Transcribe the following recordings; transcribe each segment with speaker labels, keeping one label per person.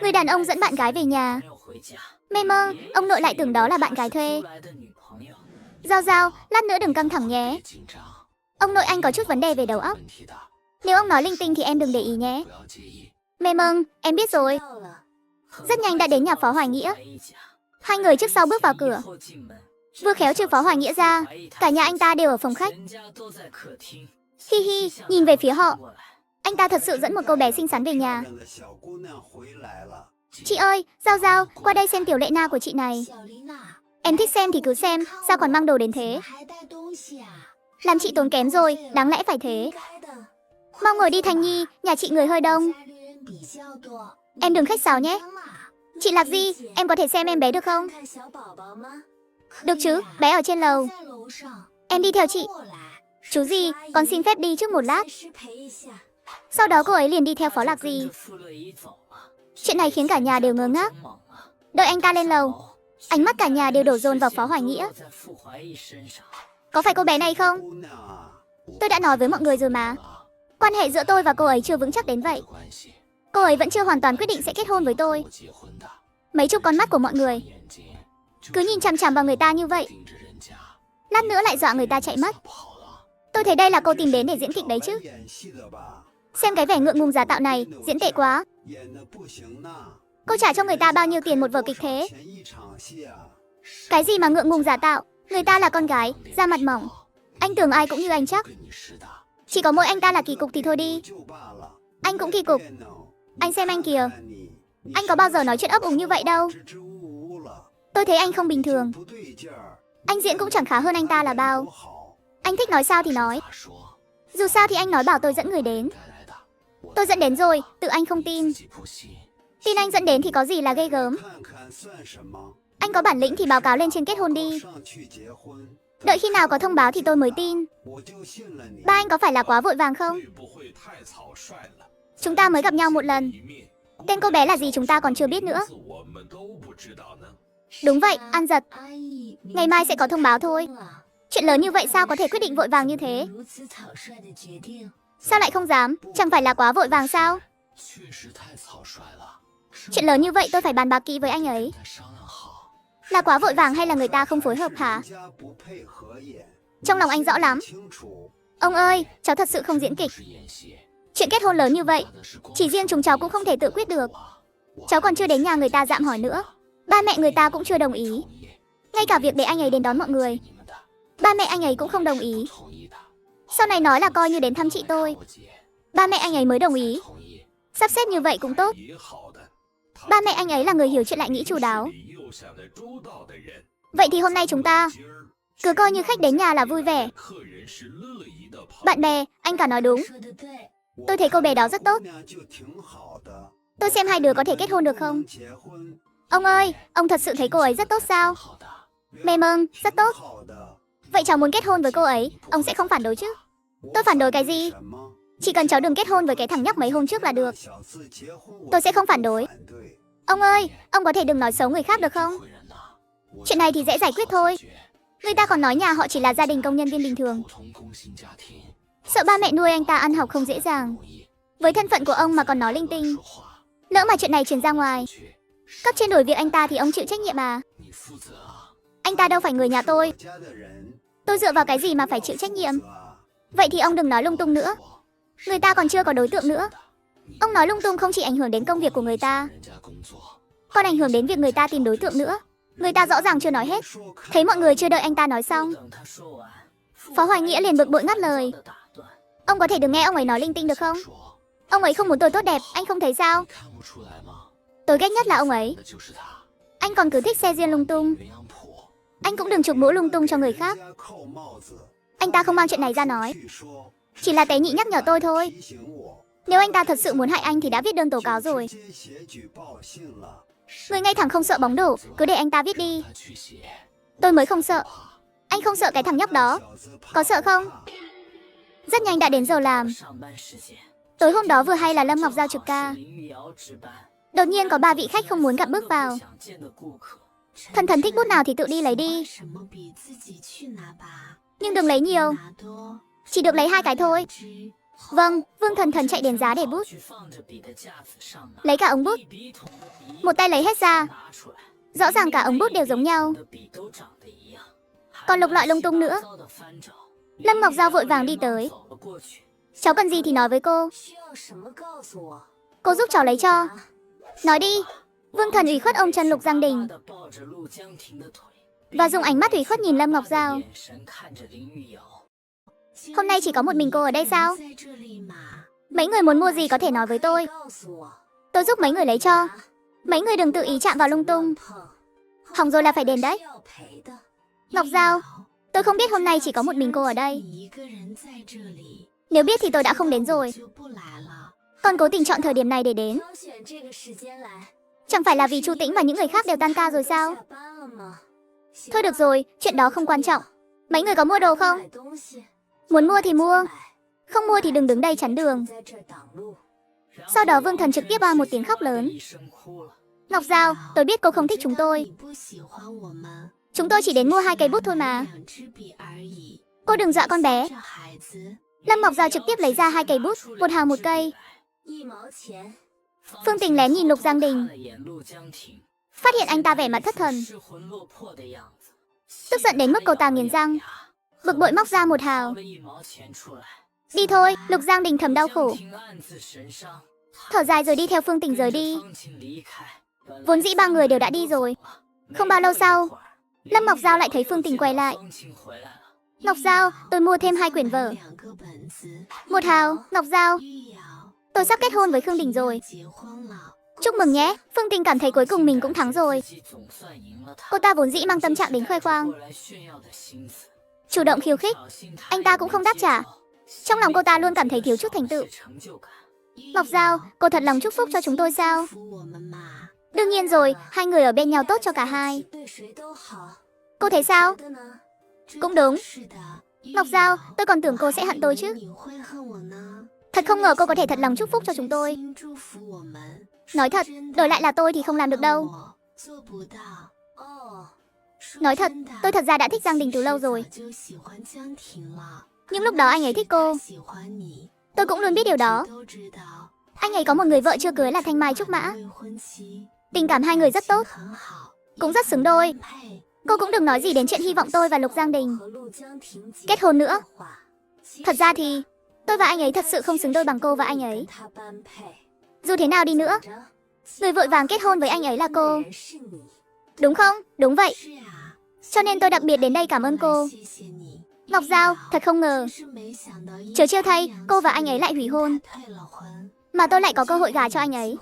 Speaker 1: Người đàn ông dẫn bạn gái về nhà. Mê mơ, ông nội lại tưởng đó là bạn gái thuê. Giao Giao, lát nữa đừng căng thẳng nhé. Ông nội anh có chút vấn đề về đầu óc. Nếu ông nói linh tinh thì em đừng để ý nhé. Mê mơ, em biết rồi. Rất nhanh đã đến nhà Phó Hoài Nghĩa. Hai người trước sau bước vào cửa. Vừa khéo trừ Phó Hoài Nghĩa ra, cả nhà anh ta đều ở phòng khách. Hi hi, nhìn về phía họ. Anh ta thật sự dẫn một cô bé xinh xắn về nhà. Chị ơi, Giao Giao, qua đây xem tiểu Lệ Na của chị này. Em thích xem thì cứ xem, sao còn mang đồ đến thế? Làm chị tốn kém rồi, đáng lẽ phải thế. Mau ngồi đi Thanh Nhi, nhà chị người hơi đông. Em đừng khách sáo nhé. Chị Lạc Di, em có thể xem em bé được không? Được chứ, bé ở trên lầu. Em đi theo chị. Chú gì, con xin phép đi trước một lát. Sau đó cô ấy liền đi theo Phó Lạc Di. Chuyện này khiến cả nhà đều ngơ ngác. Đợi anh ta lên lầu, ánh mắt cả nhà đều đổ dồn vào Phó Hoài Nghĩa. Có phải cô bé này không? Tôi đã nói với mọi người rồi mà. Quan hệ giữa tôi và cô ấy chưa vững chắc đến vậy. Cô ấy vẫn chưa hoàn toàn quyết định sẽ kết hôn với tôi. Mấy chục con mắt của mọi người cứ nhìn chằm chằm vào người ta như vậy, lát nữa lại dọa người ta chạy mất. Tôi thấy đây là cô tìm đến để diễn kịch đấy chứ. Xem cái vẻ ngượng ngùng giả tạo này, diễn tệ quá. Cô trả cho người ta bao nhiêu tiền một vở kịch thế? Cái gì mà ngượng ngùng giả tạo? Người ta là con gái, da mặt mỏng. Anh tưởng ai cũng như anh chắc. Chỉ có mỗi anh ta là kỳ cục thì thôi đi. Anh cũng kỳ cục. Anh xem anh kìa. Anh có bao giờ nói chuyện ấp úng như vậy đâu. Tôi thấy anh không bình thường. Anh diễn cũng chẳng khá hơn anh ta là bao. Anh thích nói sao thì nói. Dù sao thì anh nói bảo tôi dẫn người đến. Tôi dẫn đến rồi, tự anh không tin. Tin anh dẫn đến thì có gì là ghê gớm. Anh có bản lĩnh thì báo cáo lên trên kết hôn đi. Đợi khi nào có thông báo thì tôi mới tin. Ba anh có phải là quá vội vàng không? Chúng ta mới gặp nhau một lần. Tên cô bé là gì chúng ta còn chưa biết nữa. Đúng vậy, An Giật. Ngày mai sẽ có thông báo thôi. Chuyện lớn như vậy sao có thể quyết định vội vàng như thế? Sao lại không dám? Chẳng phải là quá vội vàng sao? Chuyện lớn như vậy tôi phải bàn bạc kỹ với anh ấy. Là quá vội vàng hay là người ta không phối hợp hả? Trong lòng anh rõ lắm. Ông ơi, cháu thật sự không diễn kịch. Chuyện kết hôn lớn như vậy, chỉ riêng chúng cháu cũng không thể tự quyết được. Cháu còn chưa đến nhà người ta dạm hỏi nữa. Ba mẹ người ta cũng chưa đồng ý. Ngay cả việc để anh ấy đến đón mọi người, ba mẹ anh ấy cũng không đồng ý. Sau này nói là coi như đến thăm chị tôi. Ba mẹ anh ấy mới đồng ý. Sắp xếp như vậy cũng tốt. Ba mẹ anh ấy là người hiểu chuyện lại nghĩ chu đáo. Vậy thì hôm nay chúng ta cứ coi như khách đến nhà là vui vẻ. Bạn bè, anh cả nói đúng. Tôi thấy cô bé đó rất tốt. Tôi xem hai đứa có thể kết hôn được không? Ông ơi, ông thật sự thấy cô ấy rất tốt sao? Mê mơn, rất tốt. Vậy cháu muốn kết hôn với cô ấy, ông sẽ không phản đối chứ? Tôi phản đối cái gì? Chỉ cần cháu đừng kết hôn với cái thằng nhóc mấy hôm trước là được. Tôi sẽ không phản đối. Ông ơi, ông có thể đừng nói xấu người khác được không? Chuyện này thì dễ giải quyết thôi. Người ta còn nói nhà họ chỉ là gia đình công nhân viên bình thường. Sợ ba mẹ nuôi anh ta ăn học không dễ dàng. Với thân phận của ông mà còn nói linh tinh. Lỡ mà chuyện này truyền ra ngoài, cấp trên đuổi việc anh ta thì ông chịu trách nhiệm à? Anh ta đâu phải người nhà tôi. Tôi dựa vào cái gì mà phải chịu trách nhiệm? Vậy thì ông đừng nói lung tung nữa. Người ta còn chưa có đối tượng nữa. Ông nói lung tung không chỉ ảnh hưởng đến công việc của người ta, còn ảnh hưởng đến việc người ta tìm đối tượng nữa. Người ta rõ ràng chưa nói hết. Thấy mọi người chưa đợi anh ta nói xong, Phó Hoài Nghĩa liền bực bội ngắt lời. Ông có thể đừng nghe ông ấy nói linh tinh được không? Ông ấy không muốn tôi tốt đẹp, anh không thấy sao? Tôi ghét nhất là ông ấy. Anh còn cứ thích xe riêng lung tung. Anh cũng đừng chụp mũ lung tung cho người khác. Anh ta không mang chuyện này ra nói. Chỉ là tế nhị nhắc nhở tôi thôi. Nếu anh ta thật sự muốn hại anh thì đã viết đơn tố cáo rồi. Người ngay thẳng không sợ bóng đổ, cứ để anh ta viết đi. Tôi mới không sợ. Anh không sợ cái thằng nhóc đó. Có sợ không? Rất nhanh đã đến giờ làm. Tối hôm đó vừa hay là Lâm Ngọc Giao trực ca. Đột nhiên có 3 vị khách không muốn gặp bước vào. Thần thần thích bút nào thì tự đi lấy đi. Nhưng đừng lấy nhiều. Chỉ được lấy 2 cái thôi. Vâng, Vương Thần Thần chạy đến giá để bút. Lấy cả ống bút. một tay lấy hết ra. Rõ ràng cả ống bút đều giống nhau. Còn lục lọi lung tung nữa. Lâm Ngọc Giao vội vàng đi tới. Cháu cần gì thì nói với cô. Cô giúp cháu lấy cho. Nói đi. Vương Thần ủy khuất ôm chân Lục Giang Đình và dùng ánh mắt ủy khuất nhìn Lâm Ngọc Giao. Hôm nay chỉ có một mình cô ở đây sao? Mấy người muốn mua gì có thể nói với tôi. Tôi giúp mấy người lấy cho. Mấy người đừng tự ý chạm vào lung tung. Hỏng rồi là phải đền đấy. Ngọc Giao, tôi không biết hôm nay chỉ có một mình cô ở đây. Nếu biết thì tôi đã không đến rồi. Còn cố tình chọn thời điểm này để đến. Chẳng phải là vì Chu Tĩnh và những người khác đều tan ca rồi sao? Thôi được rồi, chuyện đó không quan trọng. Mấy người có mua đồ không? Muốn mua thì mua. Không mua thì đừng đứng đây chắn đường. Sau đó Vương Thần trực tiếp ba một tiếng khóc lớn. Ngọc Giao, tôi biết cô không thích chúng tôi. Chúng tôi chỉ đến mua 2 cây bút thôi mà. Cô đừng dọa con bé. Lâm Ngọc Giao trực tiếp lấy ra 2 cây bút, 1 hào 1 cây. Phương Tình lén nhìn Lục Giang Đình, phát hiện anh ta vẻ mặt thất thần. Tức giận đến mức cô ta nghiến răng, bực bội móc ra 1 hào. Đi thôi, Lục Giang Đình thầm đau khổ. Thở dài rồi đi theo Phương Tình rời đi. Vốn dĩ 3 người đều đã đi rồi. Không bao lâu sau, Lâm Ngọc Giao lại thấy Phương Tình quay lại. Ngọc Giao, tôi mua thêm 2 quyển vở. 1 hào, Ngọc Giao. Tôi sắp kết hôn với Khương Đình rồi. Chúc mừng nhé, Phương Tình cảm thấy cuối cùng mình cũng thắng rồi. Cô ta vốn dĩ mang tâm trạng đến khoe khoang, chủ động khiêu khích. Anh ta cũng không đáp trả. Trong lòng cô ta luôn cảm thấy thiếu chút thành tựu. Ngọc Giao, cô thật lòng chúc phúc cho chúng tôi sao? Đương nhiên rồi, 2 người ở bên nhau tốt cho cả hai. Cô thấy sao? Cũng đúng. Ngọc Giao, tôi còn tưởng cô sẽ hận tôi chứ. Thật không ngờ cô có thể thật lòng chúc phúc cho chúng tôi. Nói thật, đổi lại là tôi thì không làm được đâu. Nói thật, tôi thật ra đã thích Giang Đình từ lâu rồi. Nhưng lúc đó anh ấy thích cô. Tôi cũng luôn biết điều đó. Anh ấy có một người vợ chưa cưới là Thanh Mai Trúc Mã. Tình cảm 2 người rất tốt, cũng rất xứng đôi. Cô cũng đừng nói gì đến chuyện hy vọng tôi và Lục Giang Đình kết hôn nữa. Thật ra thì tôi và anh ấy thật sự không xứng đôi bằng cô và anh ấy. Dù thế nào đi nữa, người vội vàng kết hôn với anh ấy là cô. Đúng không? Đúng vậy. Cho nên tôi đặc biệt đến đây cảm ơn cô. Ngọc Giao, thật không ngờ. Chớ trêu thay, cô và anh ấy lại hủy hôn, mà tôi lại có cơ hội gả cho anh ấy.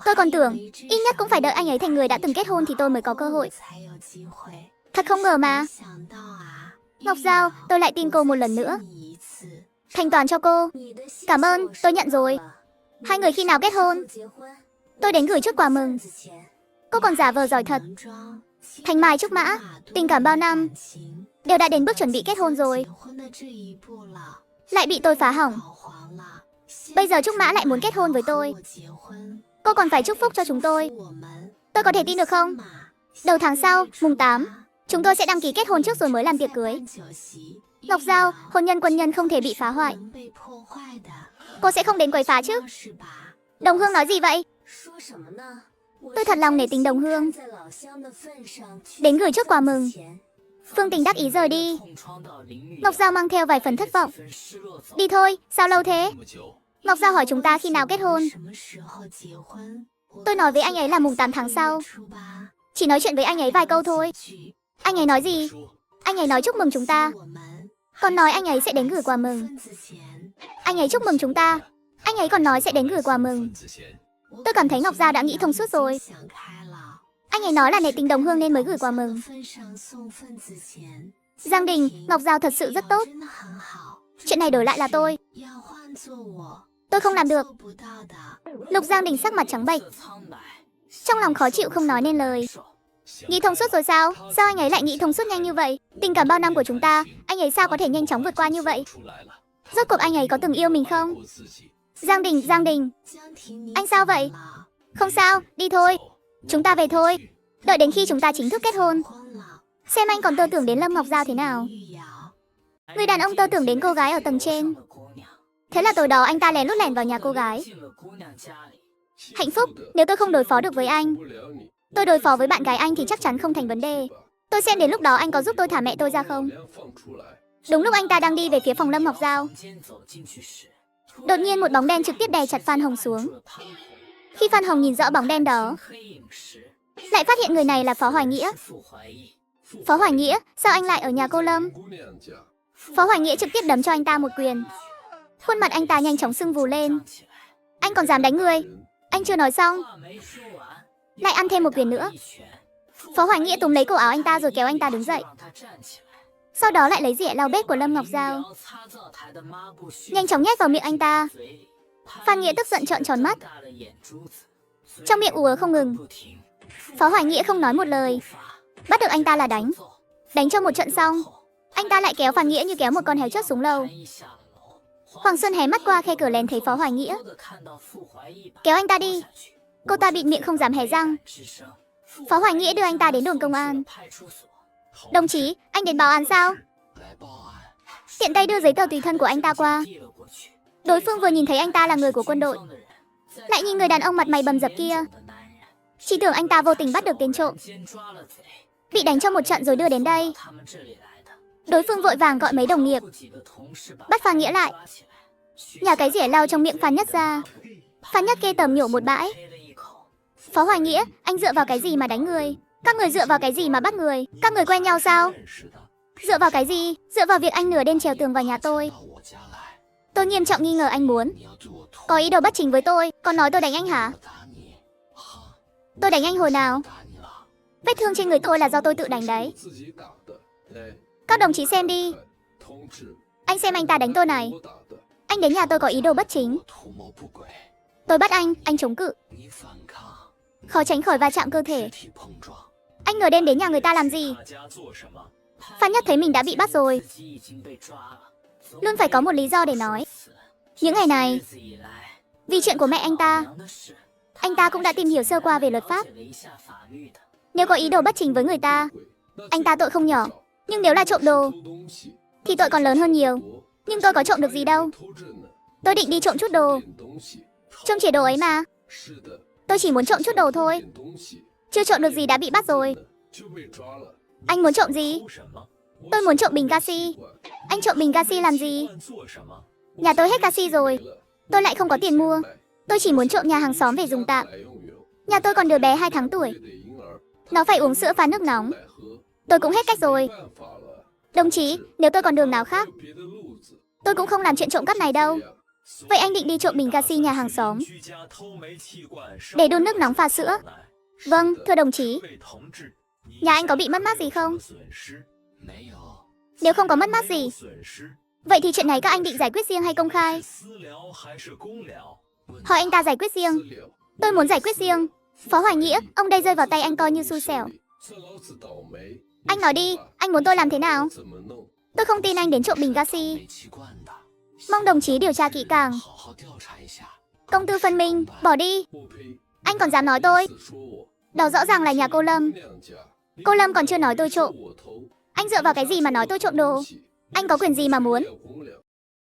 Speaker 1: Tôi còn tưởng ít nhất cũng phải đợi anh ấy thành người đã từng kết hôn thì tôi mới có cơ hội. Thật không ngờ mà. Ngọc Giao, tôi lại tin cô một lần nữa. Thanh toàn cho cô. Cảm ơn, tôi nhận rồi. 2 người khi nào kết hôn? Tôi đến gửi chút quà mừng. Cô còn giả vờ giỏi thật. Thanh Mai Trúc Mã, tình cảm bao năm, đều đã đến bước chuẩn bị kết hôn rồi, lại bị tôi phá hỏng. Bây giờ Trúc Mã lại muốn kết hôn với tôi. Cô còn phải chúc phúc cho chúng tôi. Tôi có thể tin được không? Đầu tháng sau, mùng 8, chúng tôi sẽ đăng ký kết hôn trước rồi mới làm tiệc cưới. Ngọc Giao, hôn nhân quân nhân không thể bị phá hoại. Cô sẽ không đến quấy phá chứ? Đồng Hương nói gì vậy? Tôi thật lòng nể tình Đồng Hương, đến gửi chút quà mừng. Phương Tình đắc ý rời đi. Ngọc Giao mang theo vài phần thất vọng. Đi thôi, sao lâu thế? Ngọc Giao hỏi chúng ta khi nào kết hôn. Tôi nói với anh ấy là mùng 8 tháng sau. Chỉ nói chuyện với anh ấy vài câu thôi. Anh ấy nói gì? Anh ấy nói chúc mừng chúng ta, còn nói anh ấy sẽ đến gửi quà mừng. Anh ấy chúc mừng chúng ta, anh ấy còn nói sẽ đến gửi quà mừng. Tôi cảm thấy Ngọc Giao đã nghĩ thông suốt rồi. Anh ấy nói là nể tình Đồng Hương nên mới gửi quà mừng. Giang Đình, Ngọc Giao thật sự rất tốt. Chuyện này đổi lại là tôi không làm được. Lục Giang Đình sắc mặt trắng bệch, trong lòng khó chịu không nói nên lời. Nghĩ thông suốt rồi sao? Sao anh ấy lại nghĩ thông suốt nhanh như vậy? Tình cảm bao năm của chúng ta, anh ấy sao có thể nhanh chóng vượt qua như vậy? Rốt cuộc anh ấy có từng yêu mình không? Giang Đình, anh sao vậy? Không sao, đi thôi. Chúng ta về thôi. Đợi đến khi chúng ta chính thức kết hôn, xem anh còn tơ tưởng đến Lâm Ngọc Giao thế nào. Người đàn ông tơ tưởng đến cô gái ở tầng trên. Thế là tối đó anh ta lén lút lẻn vào nhà cô gái. Hạnh phúc, nếu tôi không đối phó được với anh, tôi đối phó với bạn gái anh thì chắc chắn không thành vấn đề. Tôi xem đến lúc đó anh có giúp tôi thả mẹ tôi ra không. Đúng lúc anh ta đang đi về phía phòng Lâm Ngọc Giao, đột nhiên một bóng đen trực tiếp đè chặt Phan Hồng xuống. Khi Phan Hồng nhìn rõ bóng đen đó, lại phát hiện người này là Phó Hoài Nghĩa. Phó Hoài Nghĩa, sao anh lại ở nhà cô Lâm? Phó Hoài Nghĩa trực tiếp đấm cho anh ta một quyền. Khuôn mặt anh ta nhanh chóng sưng vù lên. Anh còn dám đánh người? Anh chưa nói xong, lại ăn thêm một quyền nữa. Phó Hoài Nghĩa túm lấy cổ áo anh ta rồi kéo anh ta đứng dậy. Sau đó lại lấy dĩa lau bếp của Lâm Ngọc Giao, nhanh chóng nhét vào miệng anh ta. Phan Nghĩa tức giận trợn tròn mắt, trong miệng ù ớ không ngừng. Phó Hoài Nghĩa không nói một lời, bắt được anh ta là đánh. Đánh cho một trận xong, anh ta lại kéo Phan Nghĩa như kéo một con heo chớt xuống lầu. Hoàng Xuân hé mắt qua khe cửa lén thấy Phó Hoài Nghĩa. Kéo anh ta đi. Cô ta bịt miệng không dám hé răng. Phó Hoài Nghĩa đưa anh ta đến đồn công an. Đồng chí, anh đến báo án sao? Tiện tay đưa giấy tờ tùy thân của anh ta qua. Đối phương vừa nhìn thấy anh ta là người của quân đội, lại nhìn người đàn ông mặt mày bầm dập kia, chỉ tưởng anh ta vô tình bắt được tên trộm, bị đánh cho một trận rồi đưa đến đây. Đối phương vội vàng gọi mấy đồng nghiệp, bắt Phan Nghĩa lại, nhả cái dĩa lau trong miệng Phan Nhất ra. Phan Nhất kê tởm nhổ một bãi. Phó Hoài Nghĩa, anh dựa vào cái gì mà đánh người? Các người dựa vào cái gì mà bắt người? Các người quen nhau sao? Dựa vào cái gì? Dựa vào việc anh nửa đêm trèo tường vào nhà tôi. Tôi nghiêm trọng nghi ngờ anh muốn có ý đồ bất chính với tôi. Còn nói tôi đánh anh hả? Tôi đánh anh hồi nào? Vết thương trên người tôi là do tôi tự đánh đấy. Các đồng chí xem đi. Anh xem anh ta đánh tôi này. Anh đến nhà tôi có ý đồ bất chính. Tôi bắt anh chống cự, khó tránh khỏi va chạm cơ thể. Anh nửa đêm đến nhà người ta làm gì? Phan Nhất thấy mình đã bị bắt rồi, luôn phải có một lý do để nói. Những ngày này, vì chuyện của mẹ anh ta cũng đã tìm hiểu sơ qua về luật pháp. Nếu có ý đồ bất chính với người ta, anh ta tội không nhỏ. Nhưng nếu là trộm đồ, thì tội còn lớn hơn nhiều. Nhưng tôi có trộm được gì đâu. Tôi định đi trộm chút đồ, trông chỉ đồ ấy mà. Tôi chỉ muốn trộm chút đồ thôi, chưa trộm được gì đã bị bắt rồi. Anh muốn trộm gì? Tôi muốn trộm bình gaxi. Anh trộm bình gaxi làm gì? Nhà tôi hết gaxi rồi, tôi lại không có tiền mua. Tôi chỉ muốn trộm nhà hàng xóm về dùng tạm. Nhà tôi còn đứa bé 2 tháng tuổi, nó phải uống sữa pha nước nóng. Tôi cũng hết cách rồi. Đồng chí, nếu tôi còn đường nào khác, tôi cũng không làm chuyện trộm cắp này đâu. Vậy anh định đi trộm bình gaxi nhà hàng xóm để đun nước nóng pha sữa? Vâng, thưa đồng chí. Nhà anh có bị mất mát gì không? Nếu không có mất mát gì, vậy thì chuyện này các anh định giải quyết riêng hay công khai? Hỏi anh ta giải quyết riêng. Tôi muốn giải quyết riêng. Phó Hoài Nghĩa, ông đây rơi vào tay anh coi như xui xẻo. Anh nói đi, anh muốn tôi làm thế nào? Tôi không tin anh đến trộm bình gaxi. Mong đồng chí điều tra kỹ càng. Công tư phân minh, bỏ đi. Anh còn dám nói tôi? Đó rõ ràng là nhà cô Lâm. Cô Lâm còn chưa nói tôi trộm. Anh dựa vào cái gì mà nói tôi trộm đồ? Anh có quyền gì mà muốn?